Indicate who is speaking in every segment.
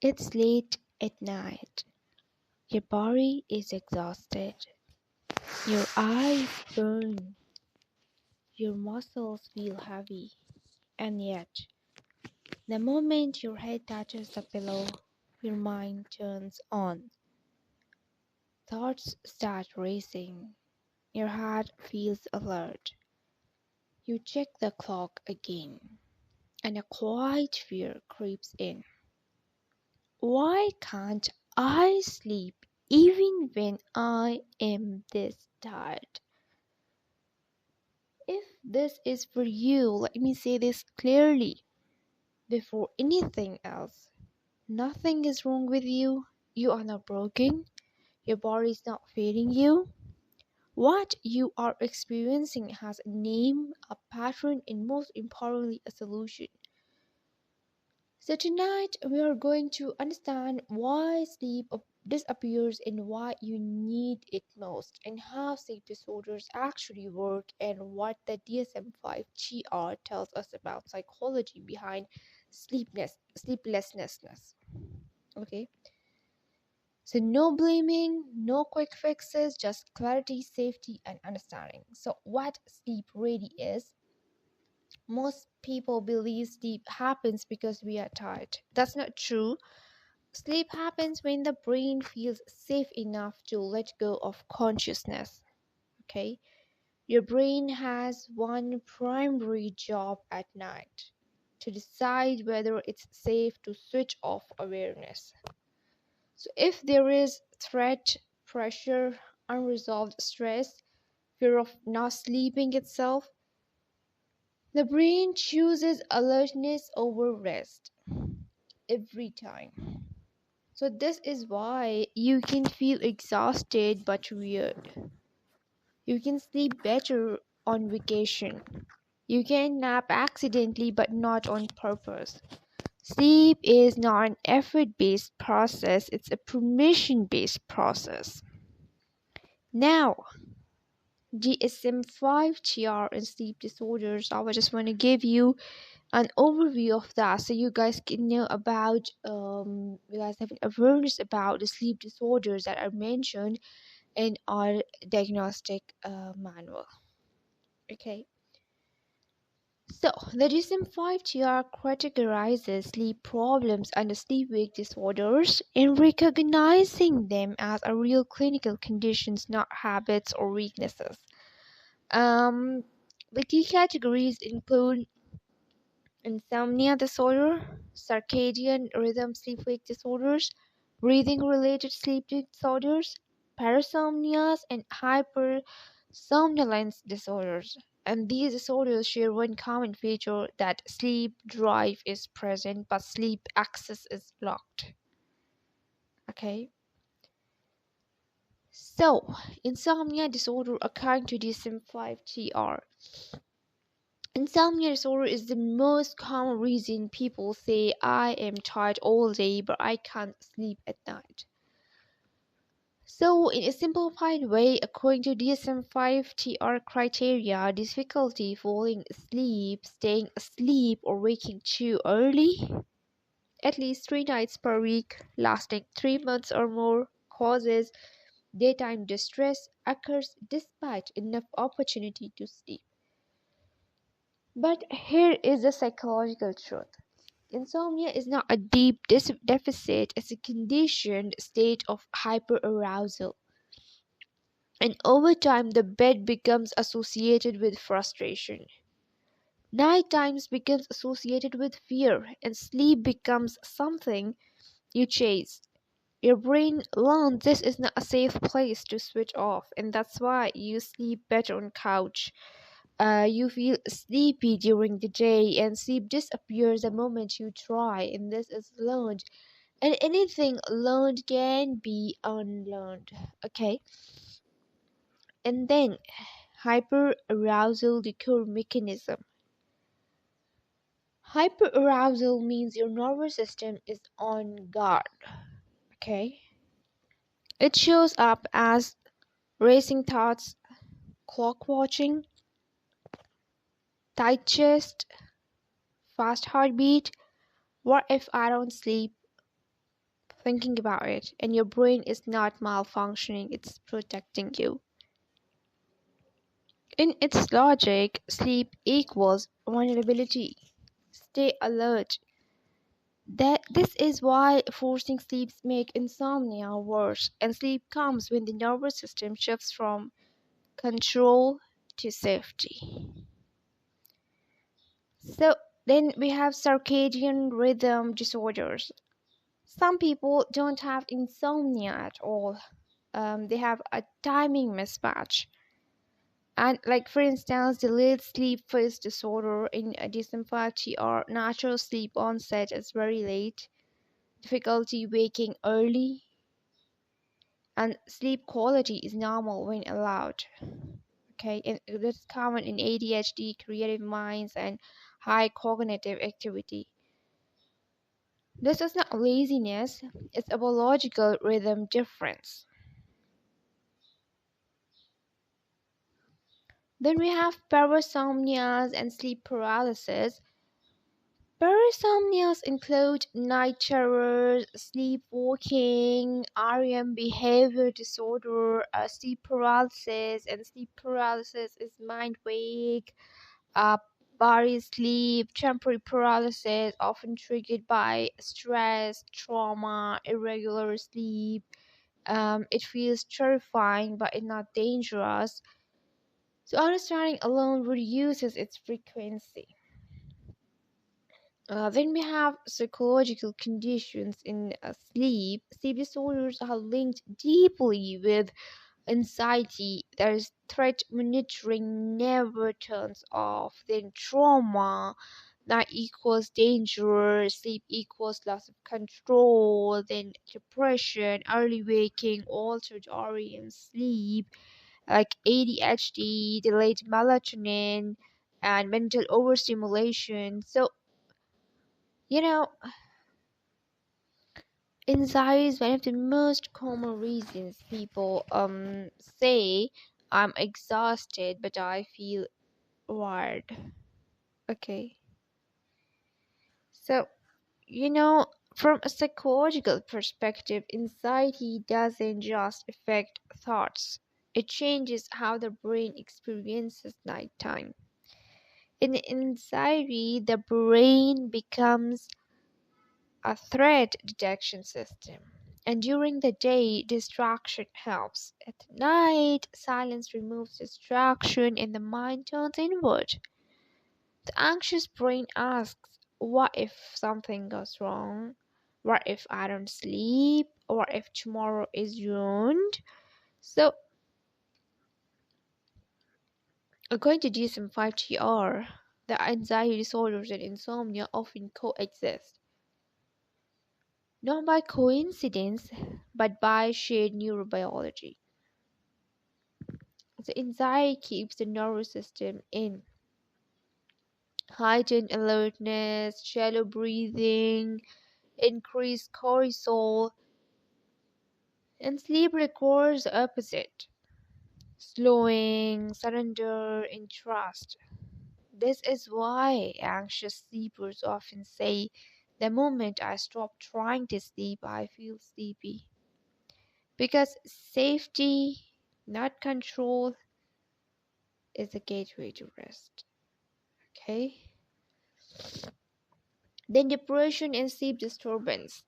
Speaker 1: It's late at night. Your body is exhausted. Your eyes burn. Your muscles feel heavy. And yet, the moment your head touches the pillow, your mind turns on. Thoughts start racing. Your heart feels alert. You check the clock again, and a quiet fear creeps in. Why can't I sleep even when I am this tired? If this is for you, let me say this clearly before anything else. Nothing is wrong with you. You are not broken. Your body is not failing you. What you are experiencing has a name, a pattern, and most importantly, a solution. So, tonight we are going to understand why sleep disappears and why you need it most, and how sleep disorders actually work, and what the DSM-5 GR tells us about psychology behind sleeplessness. Okay, so no blaming, no quick fixes, just clarity, safety, and understanding. So, what sleep really is? Most people believe sleep happens because we are tired. That's not true. Sleep happens when the brain feels safe enough to let go of consciousness. Okay? Your brain has one primary job at night: to decide whether it's safe to switch off awareness. So, if there is threat, pressure, unresolved stress, fear of not sleeping itself, the brain chooses alertness over rest every time. So, this is why you can feel exhausted but weird. You can sleep better on vacation. You can nap accidentally but not on purpose. Sleep is not an effort based process, it's a permission based process. Now, DSM-5 TR and sleep disorders, I just want to give you an overview of that so you guys can know about you guys have an awareness about the sleep disorders that are mentioned in our diagnostic manual. Okay, so the DSM-5 TR categorizes sleep problems under sleep-wake disorders and recognizing them as a real clinical conditions, not habits or weaknesses. um the key categories include insomnia disorder, circadian rhythm sleep-wake disorders, breathing-related sleep disorders, parasomnias, and hypersomnolence disorders. And these disorders share one common feature: that sleep drive is present but sleep access is blocked. Okay. So, insomnia disorder according to DSM-5 TR. Insomnia disorder is the most common reason people say I am tired all day but I can't sleep at night. So, in a simplified way, according to DSM-5 TR criteria, difficulty falling asleep, staying asleep, or waking too early, at least 3 nights per week, lasting 3 months or more, causes daytime distress, occurs despite enough opportunity to sleep. But here is the psychological truth. Insomnia is not a deep deficit, it's a conditioned state of hyperarousal. And over time, the bed becomes associated with frustration. Night times becomes associated with fear, and sleep becomes something you chase. Your brain learns this is not a safe place to switch off, and that's why you sleep better on couch. You feel sleepy during the day, and sleep disappears the moment you try, and this is learned. And anything learned can be unlearned. Okay, and then hyperarousal decor mechanism. Hyperarousal means your nervous system is on guard. Okay, it shows up as racing thoughts, clock watching, tight chest, fast heartbeat. What if I don't sleep? thinking about it, and your brain is not malfunctioning, it's protecting you. In its logic, sleep equals vulnerability. Stay alert. This is why forcing sleeps make insomnia worse, and sleep comes when the nervous system shifts from control to safety. So then we have circadian rhythm disorders. Some people don't have insomnia at all. They have a timing mismatch. And like for instance, delayed sleep phase disorder in a DSM-5 or natural sleep onset is very late, difficulty waking early, and sleep quality is normal when allowed. Okay, and that's common in ADHD, creative minds, and high cognitive activity. This is not laziness, it's a biological rhythm difference. Then we have parasomnias and sleep paralysis. Parasomnias include night terrors, sleepwalking, REM behavior disorder, sleep paralysis, and sleep paralysis is mind wake, uh, body sleep, temporary paralysis, often triggered by stress, trauma, irregular sleep. It feels terrifying, but it's not dangerous. So understanding alone reduces its frequency. Then we have psychological conditions in sleep. Sleep disorders are linked deeply with anxiety. There is threat monitoring never turns off. Then trauma, that equals danger. Sleep equals loss of control. Then depression, early waking, altered REM sleep, like ADHD, delayed melatonin, and mental overstimulation. So you know, anxiety is one of the most common reasons people say I'm exhausted but I feel wired. Okay. So, you know, from a psychological perspective, anxiety doesn't just affect thoughts. It changes how the brain experiences nighttime. In anxiety, the brain becomes a threat detection system. And during the day, distraction helps. At night, silence removes distraction and the mind turns inward. The anxious brain asks, what if something goes wrong? What if I don't sleep? What if tomorrow is ruined? So, according to DSM-5 the anxiety disorders and insomnia often coexist, not by coincidence, but by shared neurobiology. The anxiety keeps the nervous system in heightened alertness, shallow breathing, increased cortisol, and sleep requires the opposite, slowing, surrender, and trust. This is why anxious sleepers often say, the moment I stop trying to sleep, I feel sleepy. Because safety, not control, is the gateway to rest. Okay? Then depression and sleep disturbance.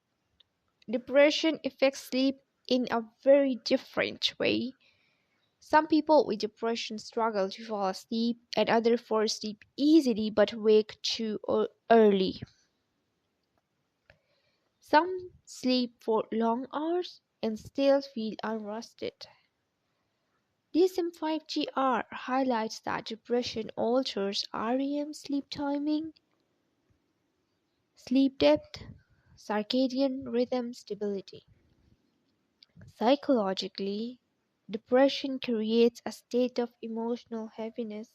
Speaker 1: Depression affects sleep in a very different way. Some people with depression struggle to fall asleep, and others fall asleep easily but wake too early. Some sleep for long hours and still feel unrested. DSM-5 highlights that depression alters REM sleep timing, sleep depth, circadian rhythm stability. Psychologically, depression creates a state of emotional heaviness.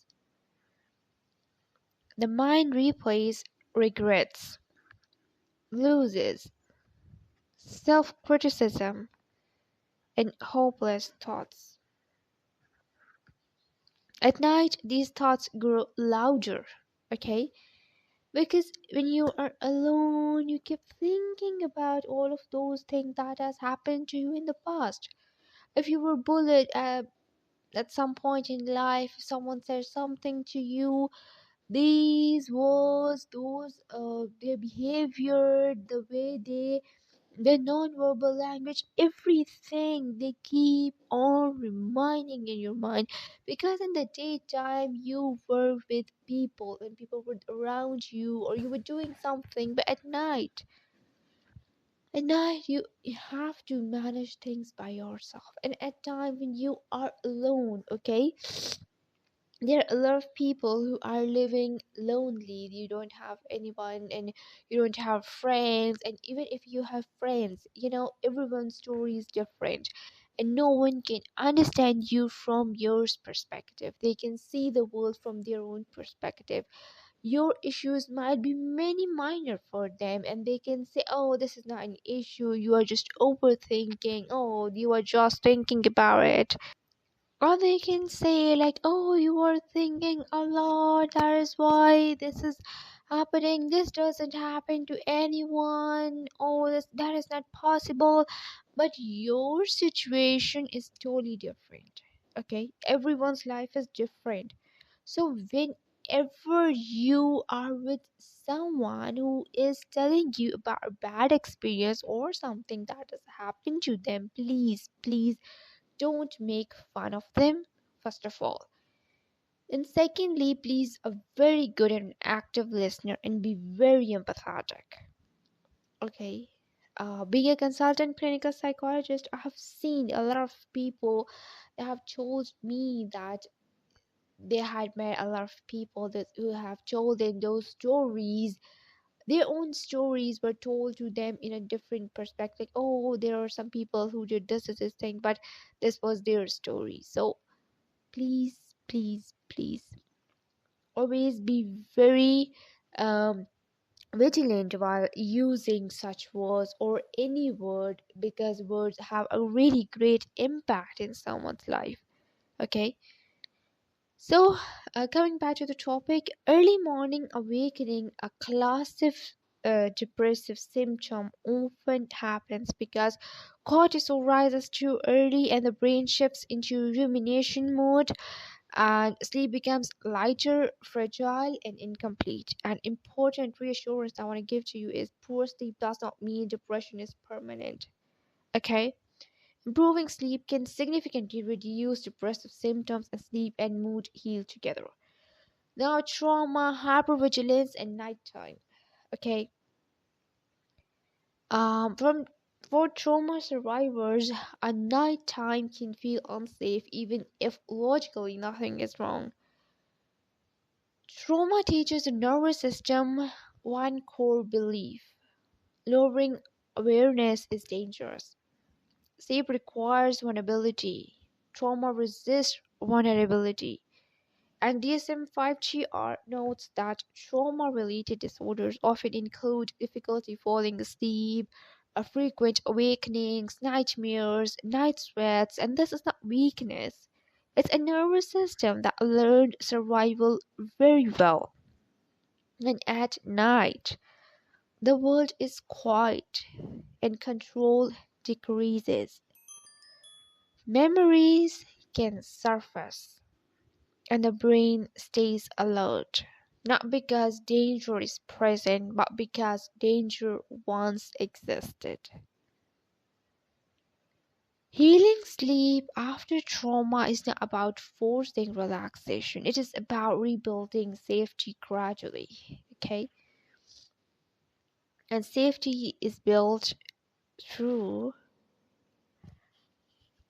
Speaker 1: The mind replays regrets, losses, self criticism, and hopeless thoughts. At night, these thoughts grow louder, okay? Because when you are alone, you keep thinking about all of those things that has happened to you in the past. If you were bullied at some point in life, someone said something to you, these was those their behavior, the way the non-verbal language, everything they keep on reminding in your mind. Because in the daytime you were with people and people were around you or you were doing something, but at night you have to manage things by yourself. And at time when you are alone, okay, there are a lot of people who are living lonely. You don't have anyone and you don't have friends, and even if you have friends, everyone's story is different, and no one can understand you from your perspective. They can see the world from their own perspective. Your issues might be many minor for them, and they can say, oh, this is not an issue, you are just overthinking, oh, you are just thinking about it. Or they can say, like, oh, you are thinking a lot, that is why this is happening. This doesn't happen to anyone. Oh, that is not possible. But your situation is totally different. Okay? Everyone's life is different. So whenever you are with someone who is telling you about a bad experience or something that has happened to them, please, please don't make fun of them, first of all. And secondly, please a very good and active listener and be very empathetic. Okay. Being a consultant clinical psychologist, I have seen a lot of people that have told me that they had met a lot of people that who have told them those stories. Their own stories were told to them in a different perspective. Oh, there are some people who did this thing, but this was their story. So please, please, please always be very um, vigilant while using such words or any word, because words have a really great impact in someone's life. Okay, so coming back to the topic, early morning awakening, a classic depressive symptom, often happens because cortisol rises too early and the brain shifts into rumination mode, and sleep becomes lighter, fragile, and incomplete. An important reassurance I want to give to you is poor sleep does not mean depression is permanent. Okay? Improving sleep can significantly reduce depressive symptoms, and sleep and mood heal together. Now, trauma, hypervigilance, and nighttime. Okay? From For trauma survivors, a nighttime can feel unsafe even if logically nothing is wrong. Trauma teaches the nervous system one core belief: lowering awareness is dangerous. Sleep requires vulnerability. Trauma resists vulnerability. And DSM-5 GR notes that trauma-related disorders often include difficulty falling asleep, frequent awakenings, nightmares, night sweats, and this is not weakness. It's a nervous system that learned survival very well. And at night, the world is quiet and control decreases. Memories can surface and the brain stays alert. Not because danger is present, but because danger once existed. Healing sleep after trauma is not about forcing relaxation, it is about rebuilding safety gradually. Okay? And safety is built through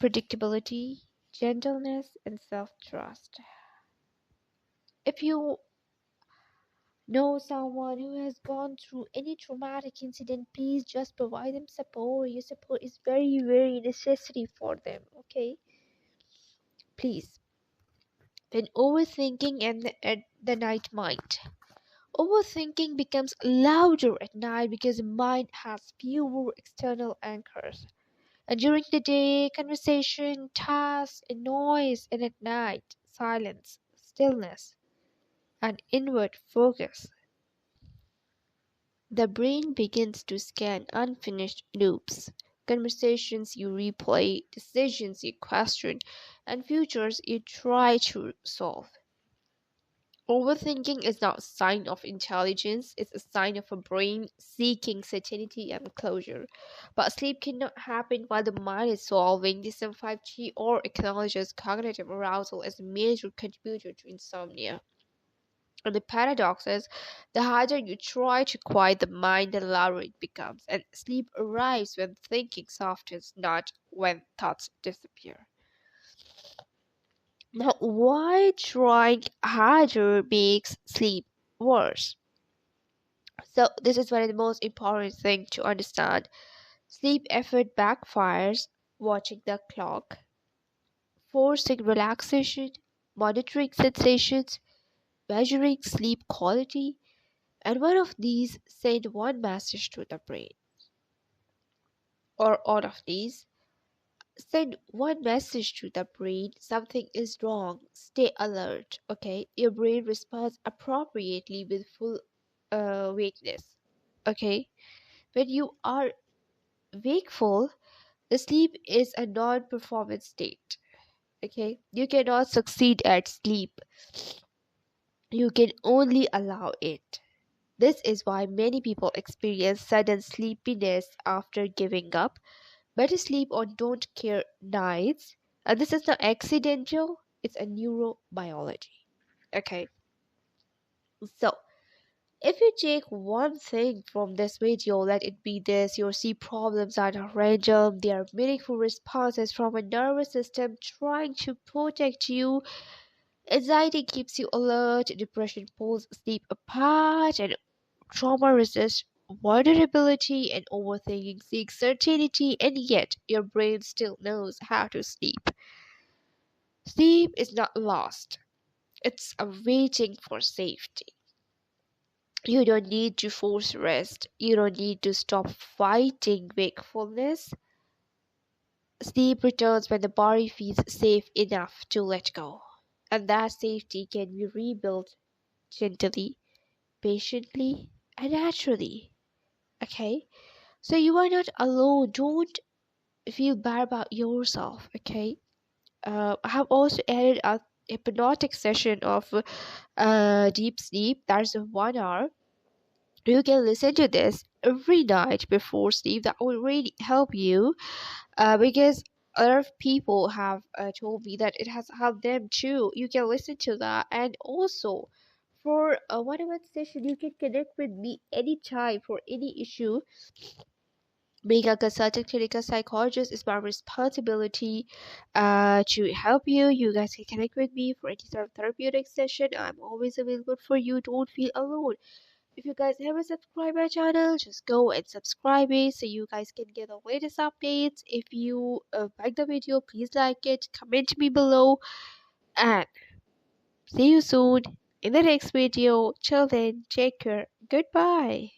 Speaker 1: predictability, gentleness, and self trust. If you know someone who has gone through any traumatic incident, please just provide them support. Your support is very, very necessary for them. Okay, please. Then overthinking and at the night mind. Overthinking becomes louder at night because the mind has fewer external anchors. And during the day, conversation, tasks, and noise, and at night, silence, stillness, and inward focus. The brain begins to scan unfinished loops, conversations you replay, decisions you question, and futures you try to solve. Overthinking is not a sign of intelligence, it's a sign of a brain seeking certainty and closure. But sleep cannot happen while the mind is solving. DSM-5G or acknowledges cognitive arousal as a major contributor to insomnia. And the paradox is, the harder you try to quiet the mind, the louder it becomes. And sleep arrives when thinking softens, not when thoughts disappear. Now, why trying harder makes sleep worse? So, this is one of the most important things to understand. Sleep effort backfires. Watching the clock, forcing relaxation, monitoring sensations, measuring sleep quality, and one of these send one message to the brain, or all of these send one message to the brain: something is wrong, stay alert. Okay, your brain responds appropriately with full wakeness. Okay, when you are wakeful, the sleep is a non-performance state. Okay, you cannot succeed at sleep, you can only allow it. This is why many people experience sudden sleepiness after giving up, better sleep on don't care nights, and this is not accidental, it's a neurobiology. Okay, so if you take one thing from this video, let it be this: your sleep problems are not random, they are meaningful responses from a nervous system trying to protect you. Anxiety keeps you alert, depression pulls sleep apart, and trauma resists vulnerability, and overthinking seeks certainty, and yet your brain still knows how to sleep. Sleep is not lost, it's a waiting for safety. You don't need to force rest, you don't need to stop fighting wakefulness. Sleep returns when the body feels safe enough to let go. And that safety can be rebuilt gently, patiently, and naturally. Okay? So you are not alone. Don't feel bad about yourself. Okay? I have also added a hypnotic session of deep sleep. That's 1 hour. You can listen to this every night before sleep. That will really help you, because a lot of people have told me that it has helped them too. You can listen to that, and also for a 1 hour session, you can connect with me anytime for any issue. Being a consultant clinical psychologist is my responsibility to help you. You guys can connect with me for any sort of therapeutic session. I'm always available for you. Don't feel alone. If you guys haven't subscribed my channel, just go and subscribe it so you guys can get the latest updates. If you like the video, please like it, comment me below, and see you soon in the next video. Till then, take care. Goodbye.